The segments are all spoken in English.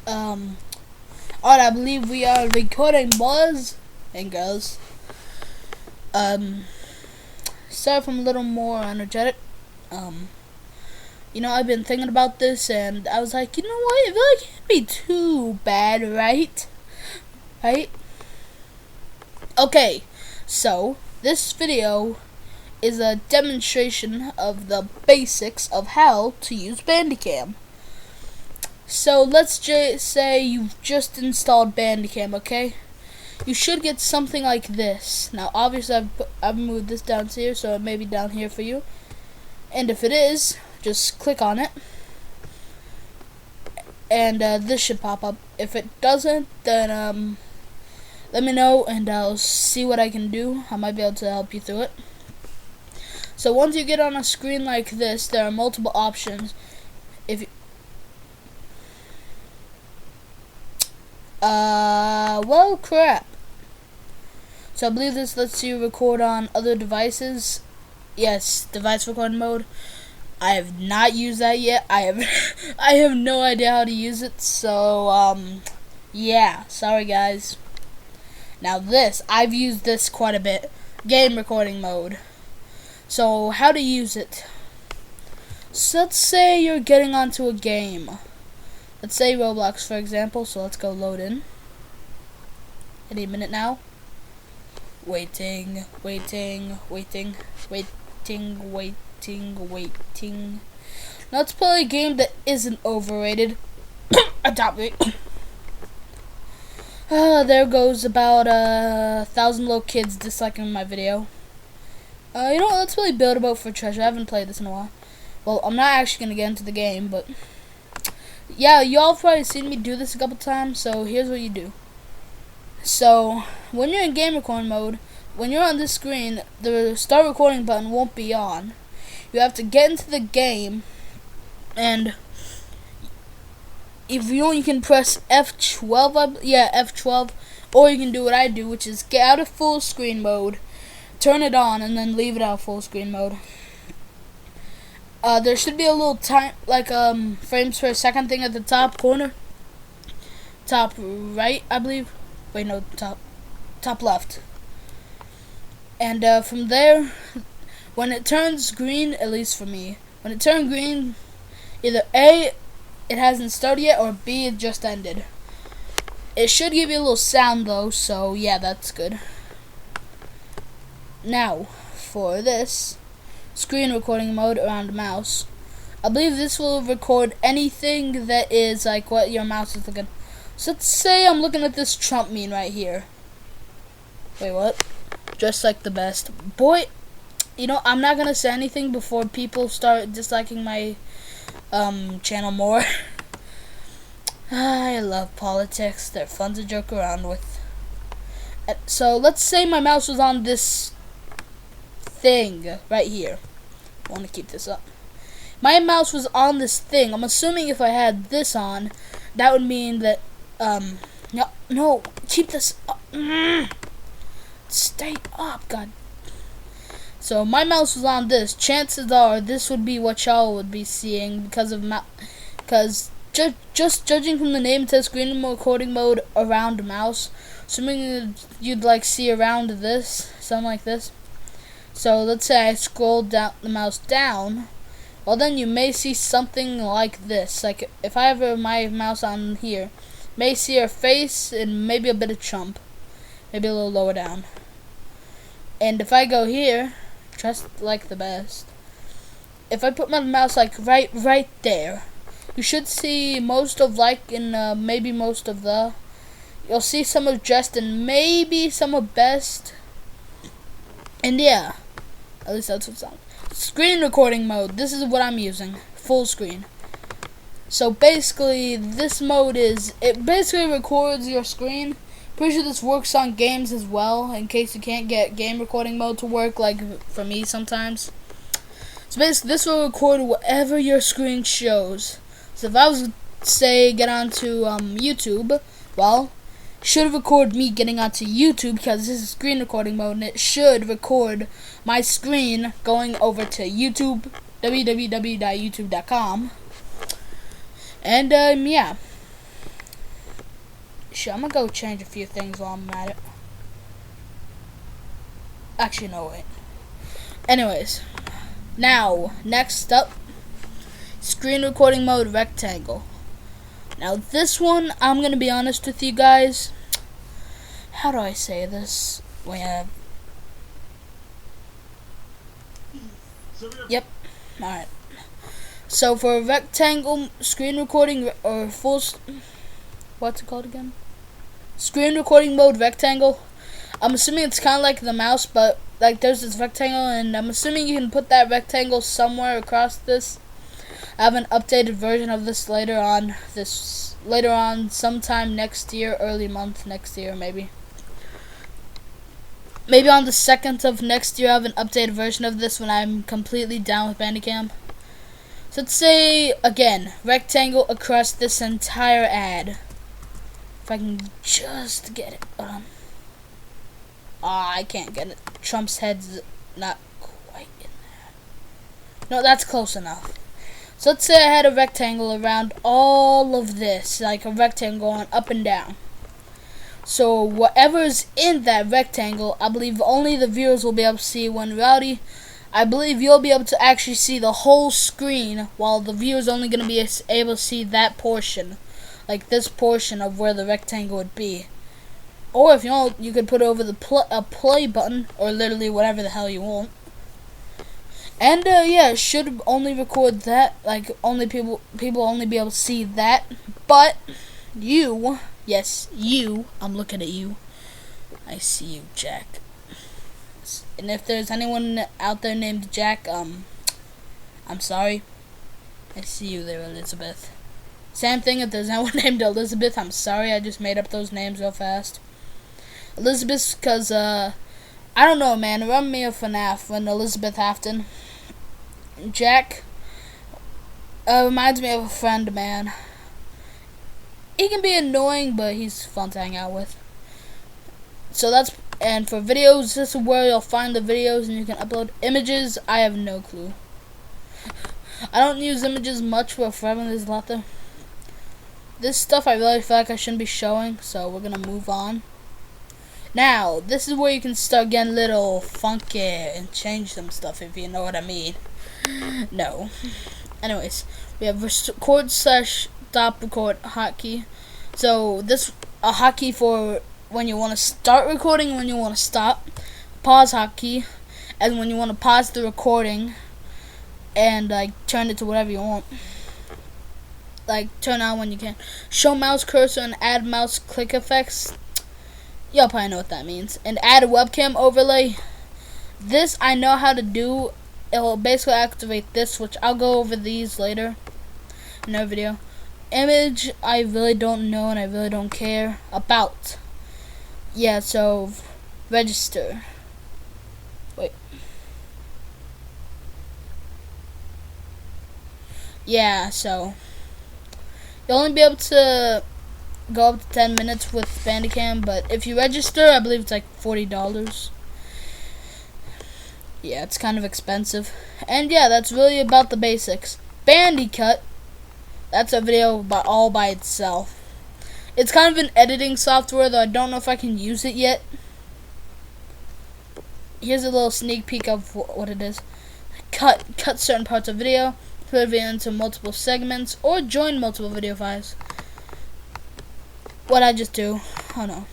Alright, I believe we are recording, boys and girls. Sorry if I'm a little more energetic. You know, I've been thinking about this, and I was like, you know what, it really can't be too bad, right? Right? Okay, so, this video is a demonstration of the basics of how to use BANDICAM. So let's just say you've just installed BANDICAM, okay? You should get something like this. Now, obviously, I've moved this down to here, so it may be down here for you. And if it is, just click on it, and this should pop up. If it doesn't, then let me know, and I'll see what I can do. I might be able to help you through it. So once you get on a screen like this, there are multiple options. If you, well, crap. So I believe this lets you record on other devices. Yes, device recording mode. I have not used that yet. I have no idea how to use it. So yeah, sorry guys. Now this, I've used this quite a bit. Game recording mode. So how to use it? So let's say you're getting onto a game. Let's say ROBLOX, for example. So let's go load in. Any minute now. Waiting. Now let's play a game that isn't overrated. Adopt it. There goes about 1,000 little kids disliking my video. You know what, let's play Build a Boat for Treasure. I haven't played this in a while. Well, I'm not actually going to get into the game, but yeah, y'all probably seen me do this a couple times, so here's what you do. So, when you're in game recording mode, when you're on this screen, the start recording button won't be on. You have to get into the game, and if you can press F12, F12, or you can do what I do, which is get out of full screen mode, turn it on, and then leave it out of full screen mode. There should be a little time, like frames per second thing at the top corner, top right, I believe. Wait, no, top left. And from there, when it turns green, at least for me, when it turned green, either A, it hasn't started yet, or B, it just ended. It should give you a little sound though, so yeah, that's good. Now, for this screen recording mode around the mouse, I believe this will record anything that is like what your mouse is looking. So let's say I'm looking at this Trump meme right here. Wait, what? Just like the best. Boy, you know, I'm not going to say anything before people start disliking my channel more. I love politics. They're fun to joke around with. So let's say my mouse was on this thing right here. I want to keep this up. My mouse was on this thing. I'm assuming if I had this on, that would mean that no, keep this up. Stay up, God. So my mouse was on this. Chances are this would be what y'all would be seeing because just judging from the name, it says screen recording mode around mouse. Assuming you'd like see around this, something like this. So let's say I scroll down the mouse down. Well, then you may see something like this. Like if I have my mouse on here, may see her face and maybe a bit of Trump, maybe a little lower down. And if I go here, just like the best, if I put my mouse like right there, you should see most of like in maybe most of the. You'll see some of just and maybe some of best. And yeah, at least that's what's on. Screen recording mode. This is what I'm using. Full screen. So basically, this mode it basically records your screen. Pretty sure this works on games as well, in case you can't get game recording mode to work, like for me sometimes. So basically, this will record whatever your screen shows. So if I was, say, get onto YouTube, well, it should record me getting onto YouTube because this is screen recording mode, and it should record my screen going over to YouTube, www.youtube.com. And yeah. Shit, I'm gonna go change a few things while I'm at it. Actually, no, wait. Anyways, now, next up, screen recording mode rectangle. Now, this one, I'm gonna be honest with you guys. How do I say this? We have. Yep. Alright. So, for rectangle screen recording, or full. What's it called again? Screen recording mode rectangle. I'm assuming it's kind of like the mouse, but like there's this rectangle, and I'm assuming you can put that rectangle somewhere across this. I have an updated version of this later on. Sometime next year, early month next year, maybe. Maybe on the 2nd of next year, I have an updated version of this when I'm completely down with BANDICAM. So let's say again, rectangle across this entire ad. If I can just get it. I can't get it. Trump's head's not quite in there. No, that's close enough. So let's say I had a rectangle around all of this, like a rectangle going up and down. So whatever's in that rectangle, I believe only the viewers will be able to see. When reality, I believe you'll be able to actually see the whole screen, while the viewers only going to be able to see that portion. Like this portion of where the rectangle would be. Or if you want, you could put over the play button, or literally whatever the hell you want. And yeah, it should only record that. Like only people only be able to see that. But you, yes, you. I'm looking at you. I see you, Jack. And if there's anyone out there named Jack, I'm sorry. I see you there, Elizabeth. Same thing if there's anyone named Elizabeth. I'm sorry, I just made up those names real fast. Elizabeth, because, I don't know, man. It reminded me of FNAF when Elizabeth Afton. Jack, reminds me of a friend, man. He can be annoying, but he's fun to hang out with. So that's, and for videos, this is where you'll find the videos and you can upload images. I have no clue. I don't use images much, but forever there's a lot there. This stuff I really feel like I shouldn't be showing, so we're gonna move on. Now, this is where you can start getting a little funky and change some stuff, if you know what I mean. No. Anyways, we have record/stop record hotkey. So this a hotkey for when you want to start recording, when you want to stop. Pause hotkey, and when you want to pause the recording and like turn it to whatever you want. Like turn on when you can. Show mouse cursor and add mouse click effects. Y'all probably know what that means. And add a webcam overlay. This I know how to do. It will basically activate this, which I'll go over these later in another video. Image, I really don't know and I really don't care about. Yeah, so register. Wait. Yeah, so you'll only be able to go up to 10 minutes with BANDICAM, but if you register, I believe it's like $40. Yeah, it's kind of expensive. And yeah, that's really about the basics. Bandicut, that's a video all by itself. It's kind of an editing software, though I don't know if I can use it yet. Here's a little sneak peek of what it is. Cut certain parts of video, put it into multiple segments, or join multiple video files. What I just do, oh no.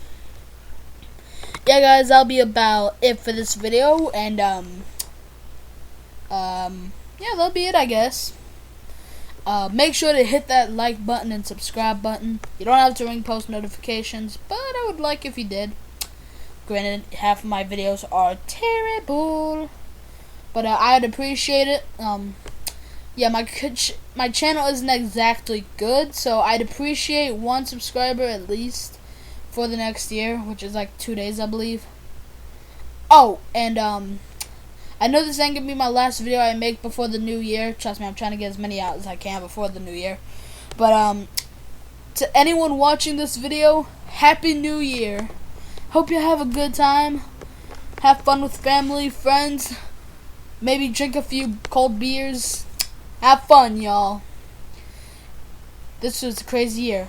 Yeah, guys, that'll be about it for this video, and yeah, that'll be it, I guess. Make sure to hit that like button and subscribe button. You don't have to ring post notifications, but I would like if you did. Granted, half of my videos are terrible, but I'd appreciate it. Yeah, my channel isn't exactly good, so I'd appreciate 1 subscriber at least for the next year, which is like 2 days, I believe. Oh, and I know this ain't gonna be my last video I make before the new year. Trust me, I'm trying to get as many out as I can before the new year. But to anyone watching this video, Happy New Year. Hope you have a good time. Have fun with family, friends. Maybe drink a few cold beers. Have fun, y'all. This was a crazy year.